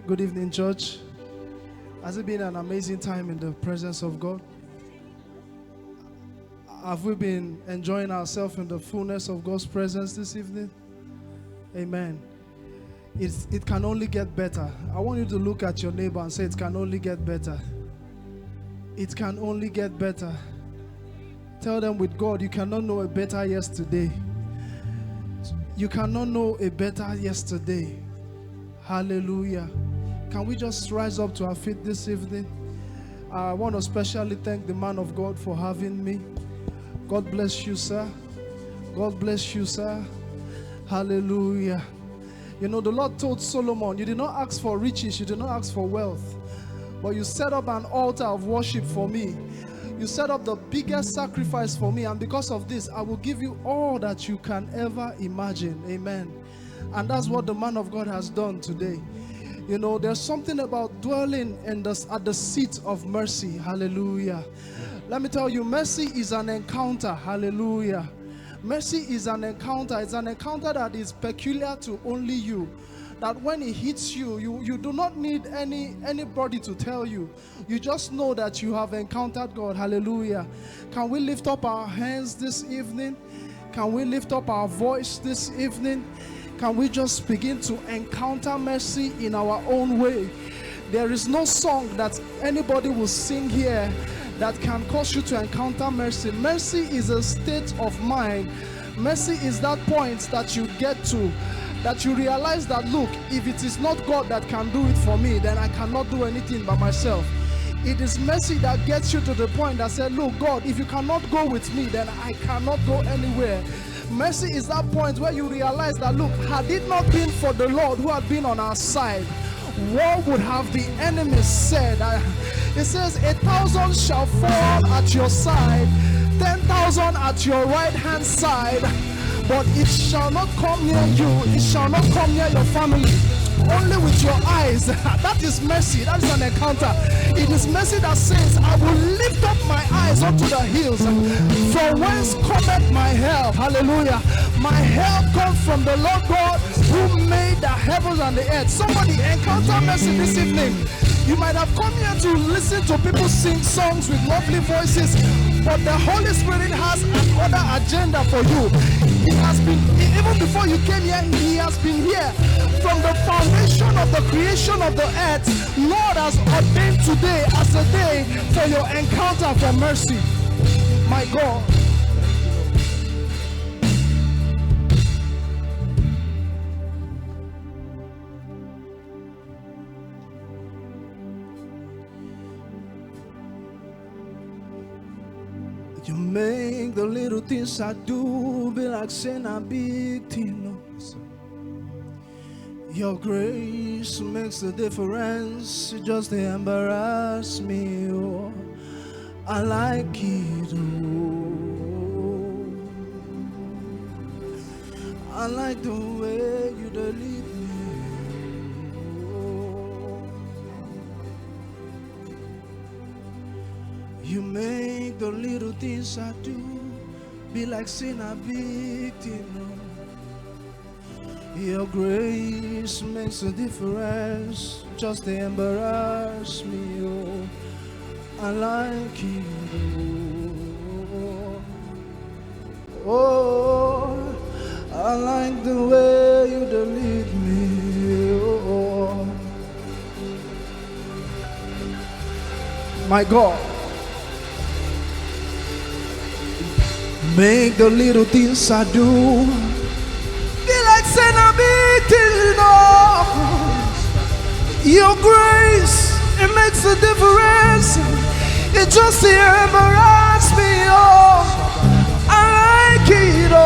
Good evening, church. Has it been an amazing time in the presence of God? Have we been enjoying ourselves in the fullness of God's presence this evening? Amen. It can only get better. I want you to look at your neighbor and say, it can only get better. It can only get better. Tell them, with God, you cannot know a better yesterday. You cannot know a better yesterday. Hallelujah. Can we just rise up to our feet this evening? I want to especially thank the man of God for having me. God bless you, sir. God bless you, sir. Hallelujah. You know, the Lord told Solomon, you did not ask for riches, you did not ask for wealth, but you set up an altar of worship for me. You set up the biggest sacrifice for me, and because of this, I will give you all that you can ever imagine. Amen. And that's what the man of God has done today. You know, there's something about dwelling at the seat of mercy. Hallelujah. Let me tell you, mercy is an encounter. Hallelujah. Mercy is an encounter. It's an encounter that is peculiar to only you. That when it hits you, you do not need anybody to tell you. You just know that you have encountered God. Hallelujah. Can we lift up our hands this evening? Can we lift up our voice this evening? Can we just begin to encounter mercy in our own way? There is no song that anybody will sing here that can cause you to encounter mercy. Mercy is a state of mind. Mercy is that point that you get to, that you realize that, look, if it is not God that can do it for me, then I cannot do anything by myself. It is mercy that gets you to the point that says, look, God, if you cannot go with me, then I cannot go anywhere. Mercy is that point where you realize that, look, had it not been for the Lord who had been on our side, what would have the enemy said? It says, 1,000 shall fall at your side, 10,000 at your right hand side, but it shall not come near you, it shall not come near your family. Only with your eyes. That is mercy. That is an encounter. It is mercy that says, I will lift up my eyes unto the hills, from whence cometh my help. Hallelujah. My help comes from the Lord God who made the heavens and the earth. Somebody encounter mercy this evening. You might have come here to listen to people sing songs with lovely voices, but the Holy Spirit has another agenda for you. He has been, even before you came here, He has been here. From the foundation of the creation of the earth, Lord has ordained today as a day for your encounter for mercy. My God. You make the little things I do be like saying a big thing. Your grace makes the difference. You just embarrass me. Oh, I like it. Oh, I like the way you lead me. Oh, you make the little things I do be like saying a big thing. Your grace makes a difference. Just embarrass me. Oh, I like it. Oh, oh, I like the way you lead me. Oh, my God. Make the little things I do be like saying a big thing. Your grace, it makes a difference. It just embarrasses me. Oh, I like it. Oh,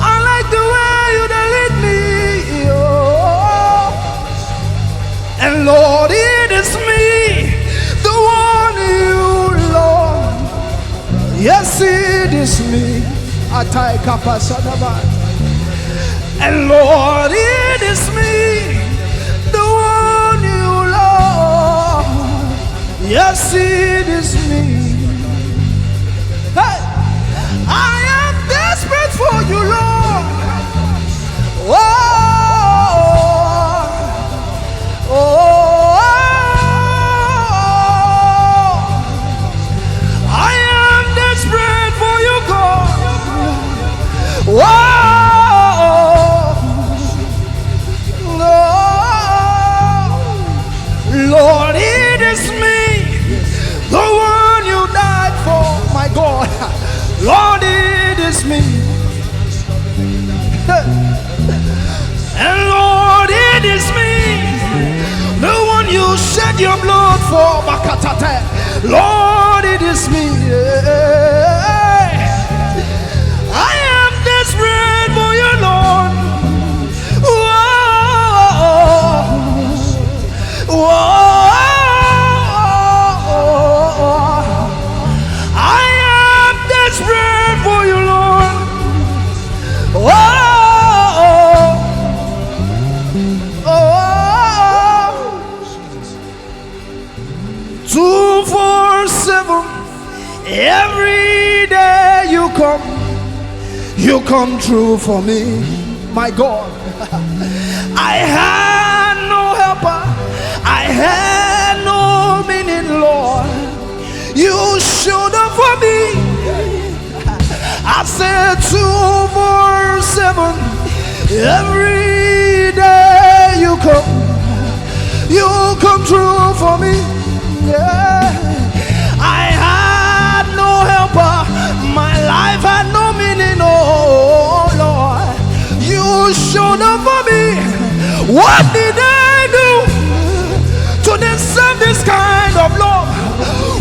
I like the way you lead me. Oh, and Lord, it is me, the one you love. Yes, it is me. And Lord, it is me, the one you love. Yes, it is me. Hey, I am desperate for you, Lord. Oh, your blood for Makatate. Lord, it is me. I am desperate for you, Lord. Whoa. Whoa. I am desperate for you, Lord. Whoa. 247 every day you come true for me, my God. I had no helper, I had no meaning, Lord. You showed up for me. I said 247 every day you come true for me. Yeah. I had no helper, my life had no meaning, oh Lord. You showed up for me. What did I do to deserve this kind of love?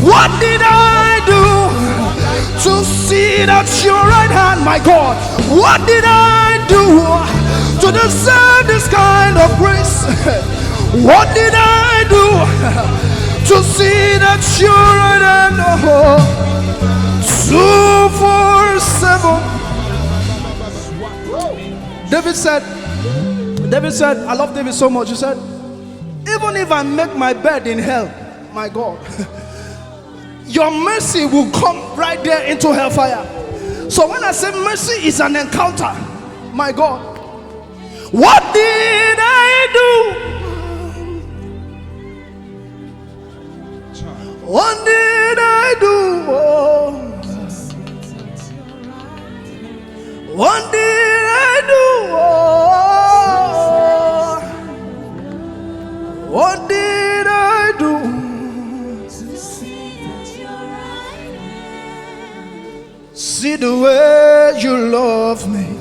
What did I do to sit at your right hand, my God? What did I do to deserve this kind of grace? What did I do to see that you're right hand? 247. David said, I love David so much. He said, even if I make my bed in hell, my God, your mercy will come right there into hellfire. So when I say mercy is an encounter, my God, what did I do? What did I do? Oh. What did I do? Oh. What did I do? See the way you love me.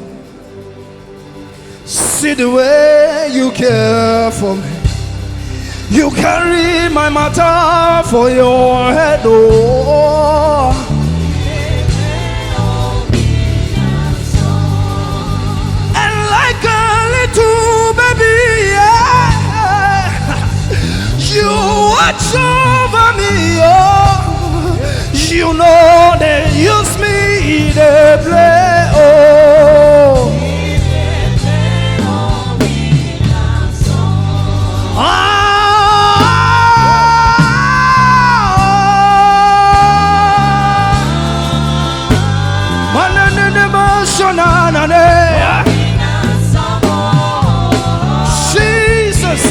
See the way you care for me. You carry my matter for your head, oh. And like a little baby, yeah, you watch over me, oh. You know they use me, they play, oh. Jesus.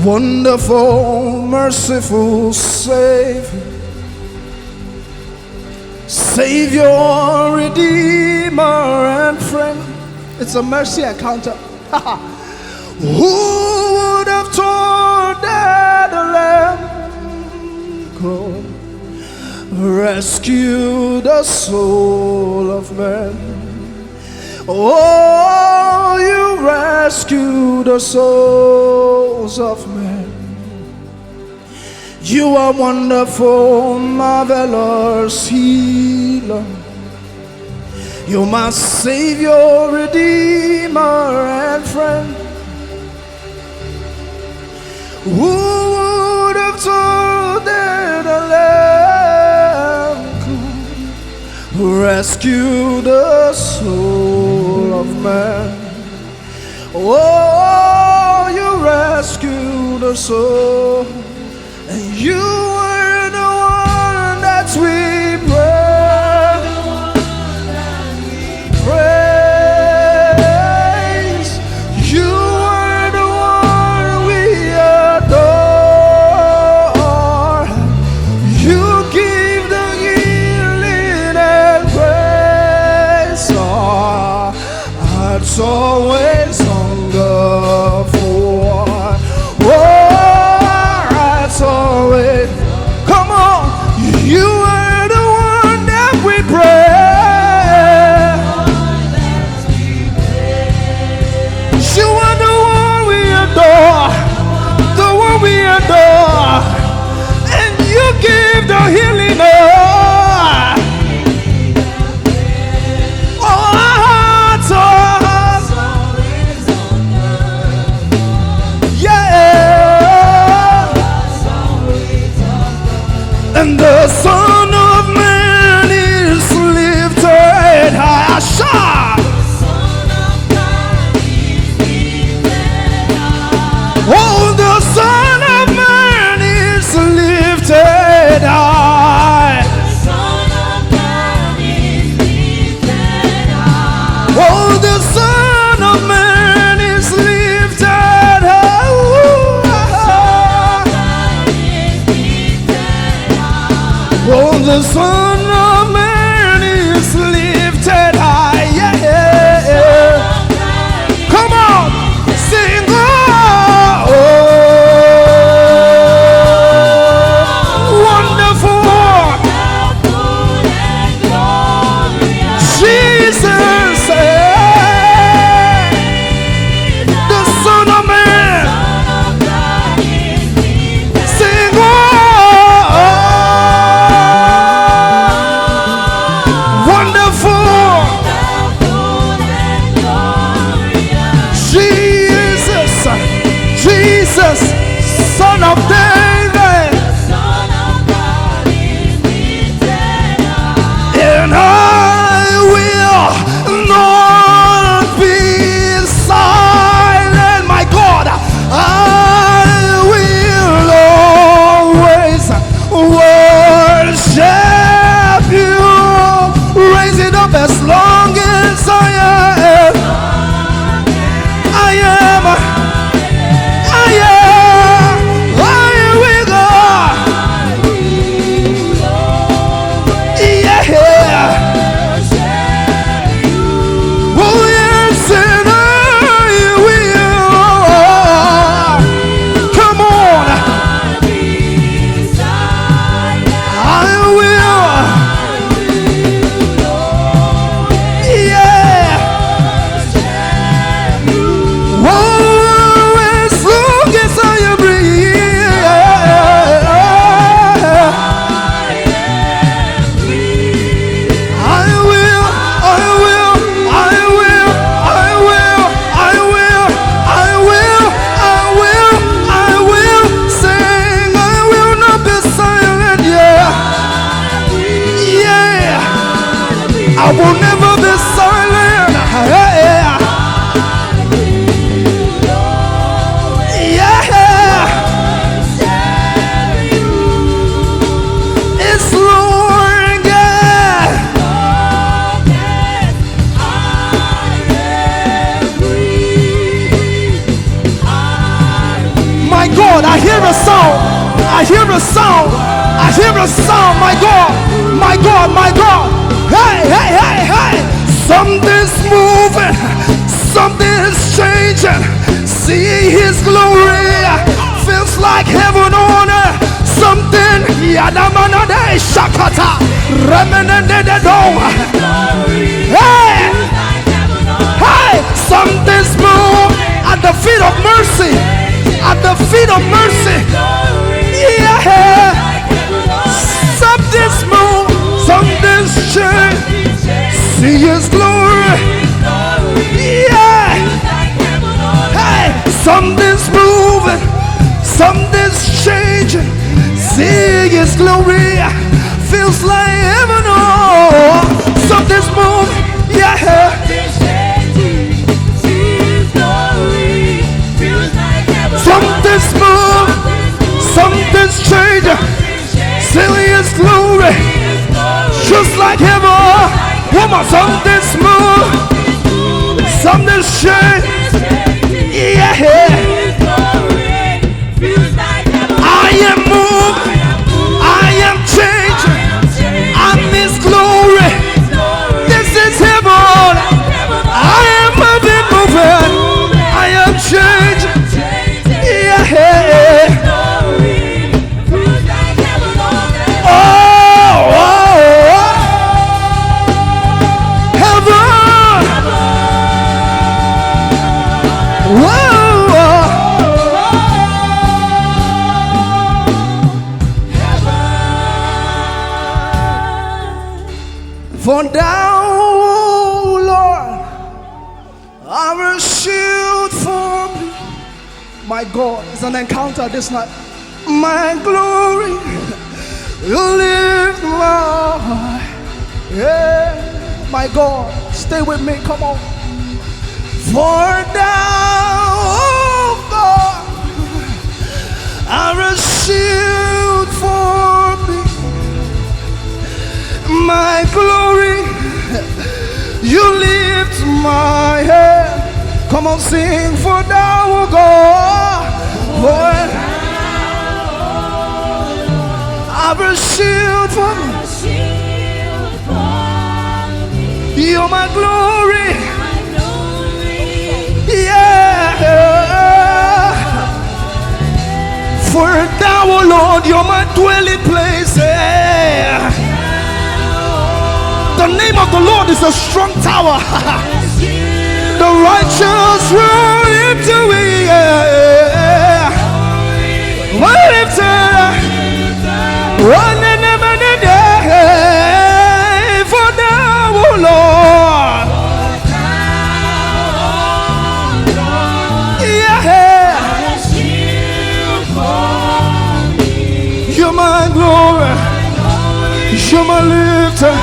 Wonderful, merciful Savior, Savior, Redeemer, and friend. It's a mercy encounter. Who would have thought that the Lamb could rescue the soul of man? Oh, you rescue the souls of men. You are wonderful, marvelous healer. You're my Savior, Redeemer, and friend. Who would have thought that a Lamb could rescue the soul of man? Oh, you rescue the soul, and you are the one that we pray. your healing. And the Son of Man is lifted high. Oh, the Son of Man is lifted high. Oh, the Son of Man is lifted high. Oh, the Son of Man is lifted high. Yeah. Come on, sing. Oh, wonderful. Jesus, the Son of Man. Sing. Jesus, Son of David, and I will not be silent, my God. I will always worship you. Raise it up as long as I am. I am. I will never be silent. Yeah. It's Lord God. My God, I hear a sound. I hear a sound. I hear a sound. My God. My God. My God. Hey, hey, hey, hey! Something's moving, something's changing. See His glory, feels like heaven on earth. Something, Yadamanade Shakata, Remenendedo. Hey, hey! Something's moving at the feet of mercy, at the feet of mercy. Yeah, something's moving. Something's changed. See His glory. Yeah. Hey, something's moving. Something's changing. See His glory. Feels like heaven. Oh, something's moving. Yeah. Something's moving. Something's changing. See His glory. Just like heaven, woman, something's moved, something's changed. Yeah, I am moved, I am changed. I'm His glory. For thou, Lord, are a shield for me. My God, it's an encounter this night. My glory, you lift my heart. Yeah, my God, stay with me, come on. For thou, God, are a shield for me. My glory, you lift my head. Come on, sing. For thou, God, for I'm a shield for me. You're my glory. Yeah. For thou, O Lord, you're my dwelling place. Yeah. The name of the Lord is a strong tower. The righteous run into it. Yeah. What if one and a day for thou, O Lord. Yeah. You're my glory. You're my lifter.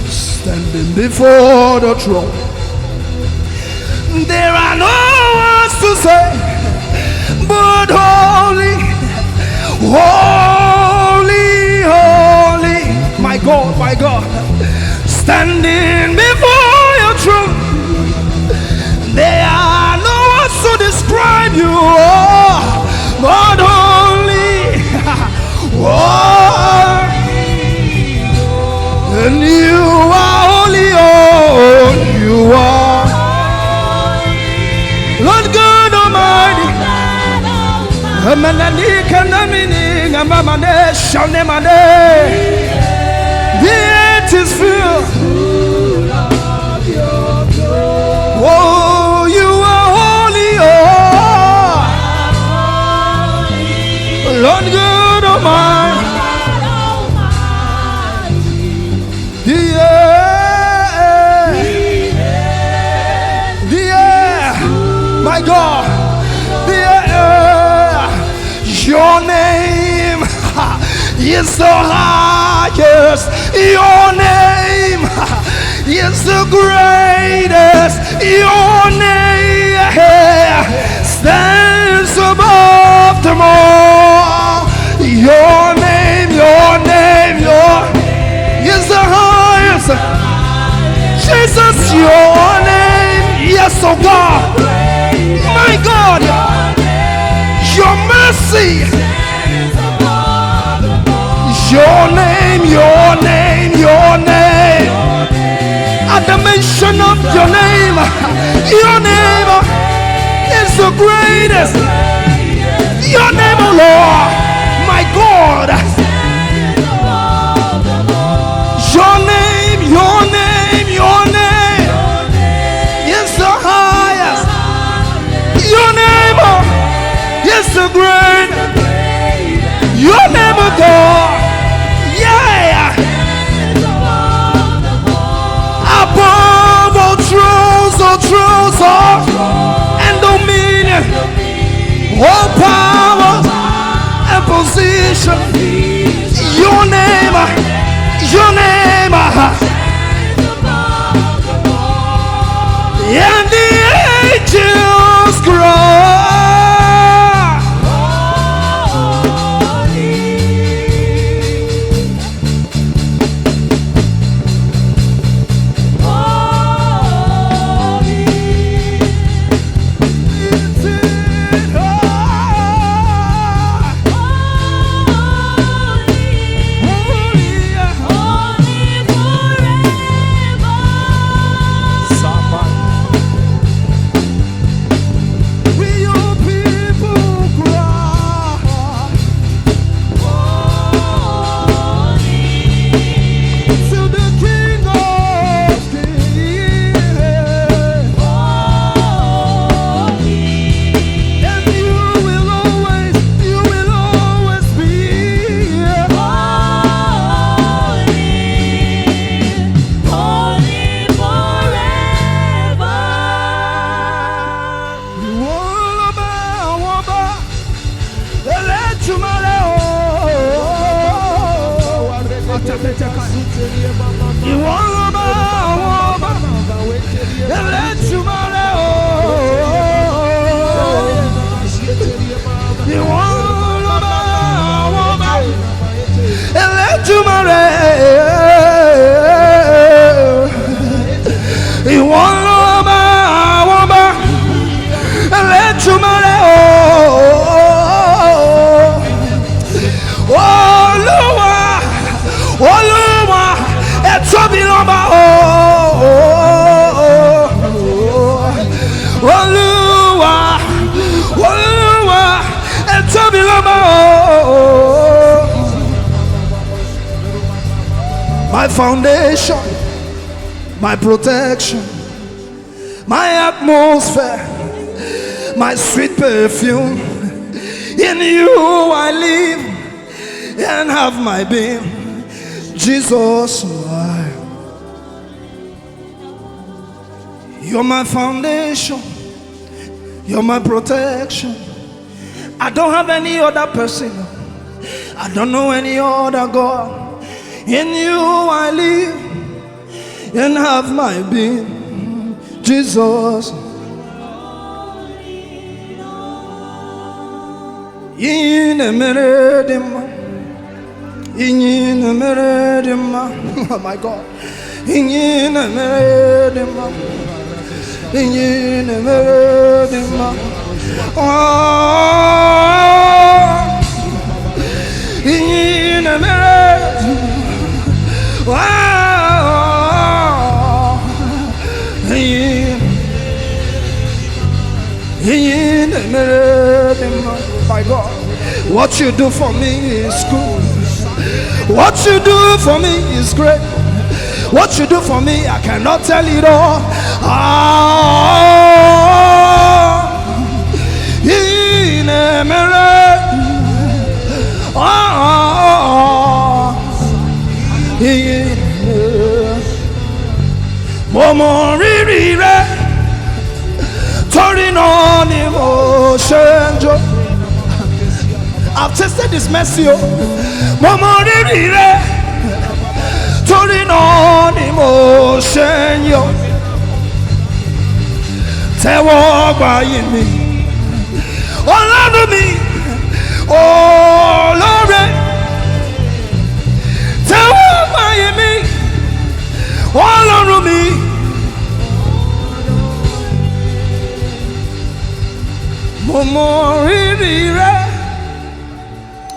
Standing before the throne, there are no words to say, but holy, holy, holy, my God, my God. Standing before your throne, there are no words to describe you, but holy, holy, and you are holy, oh, you are Lord God Almighty. The earth is filled. Oh, you are holy, oh, Lord God Almighty. The earth, my God, the earth, your name is the highest. Your name is the greatest. Your name stands above them all. Your name is the highest. Jesus, your name, yes, oh God, my God, your mercy. Your name, at the mention of your name is the greatest. Your name, oh Lord, my God. Your name is the highest. Your name is the great. Your name, oh God. Above all thrones, and dominion, all power and position. Your name, and the angels cry. You want let you you want let you you want let you my foundation, my protection, my atmosphere, my sweet perfume. In you I live and have my being. Jesus, you're my foundation, you're my protection. I don't have any other person, I don't know any other God. In you I live and have my being. Jesus, in a meredima, oh my God, in a meredima, in a meredima, in a meredima, in a meredima. My God, what you do for me is good. What you do for me is great. What you do for me, I cannot tell it all. In a mirror, turning on emotion. I've tasted this mercy, turning on emotion, yo. Walk by me, all under me, oh Lord. Walk by me, all under me.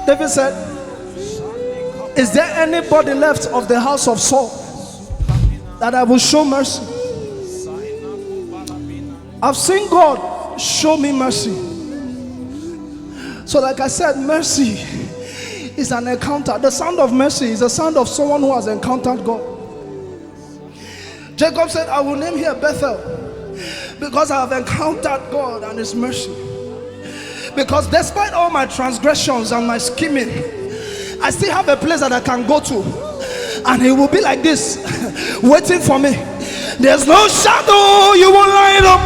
David said, is there anybody left of the house of Saul that I will show mercy? I've seen God show me mercy. So like I said, mercy is an encounter. The sound of mercy is the sound of someone who has encountered God. Jacob said, I will name here Bethel, because I have encountered God and his mercy. Because despite all my transgressions and my scheming, I still have a place that I can go to, and it will be like this, waiting for me. There's no shadow you won't light up,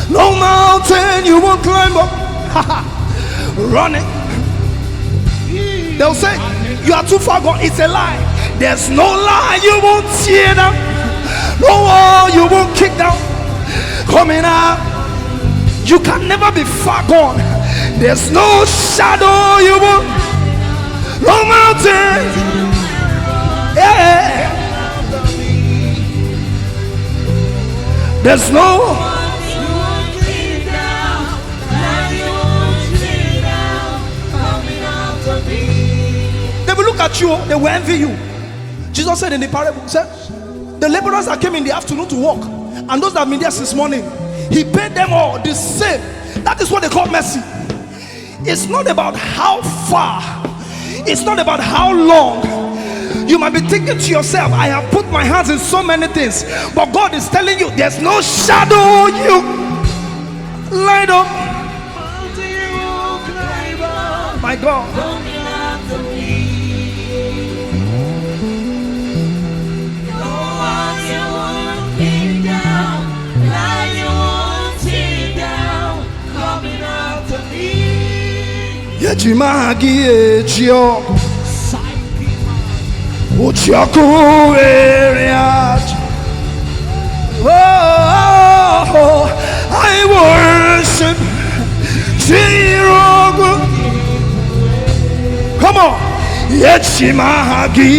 no mountain you won't climb up. Running, they'll say you are too far gone. It's a lie. There's no lie you won't tear down, no wall you won't kick down. Coming out, you can never be far gone. There's no shadow you won't, no mountain, yeah. There's no they will look at you, they will envy you. Jesus said in the parable, said, the laborers that came in the afternoon to work, and those that have been there since morning, he paid them all the same. That is what they call mercy. It's not about how far, it's not about how long. You might be thinking to yourself, I have put my hands in so many things, but God is telling you there's no shadow you light up. My God, Uchaku area. Oh, I worship Chirogu. Come on. Yechimahagi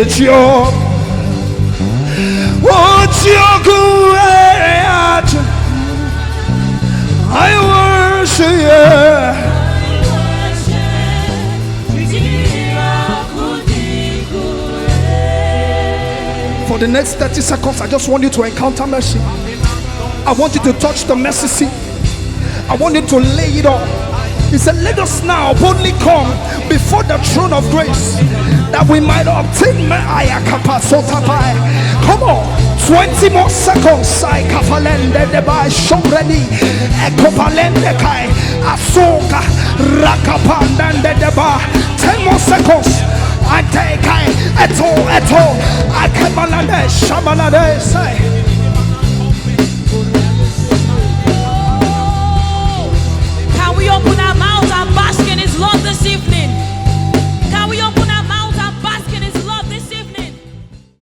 Echo. Uchaku area. I worship you. For the next 30 seconds, I just want you to encounter mercy. I want you to touch the mercy seat. I want you to lay it on. He said, let us now boldly come before the throne of grace, that we might obtain mercy. Come on, 20 more seconds. 10 more seconds. I take eto I kamalade shamalade say. Can we open our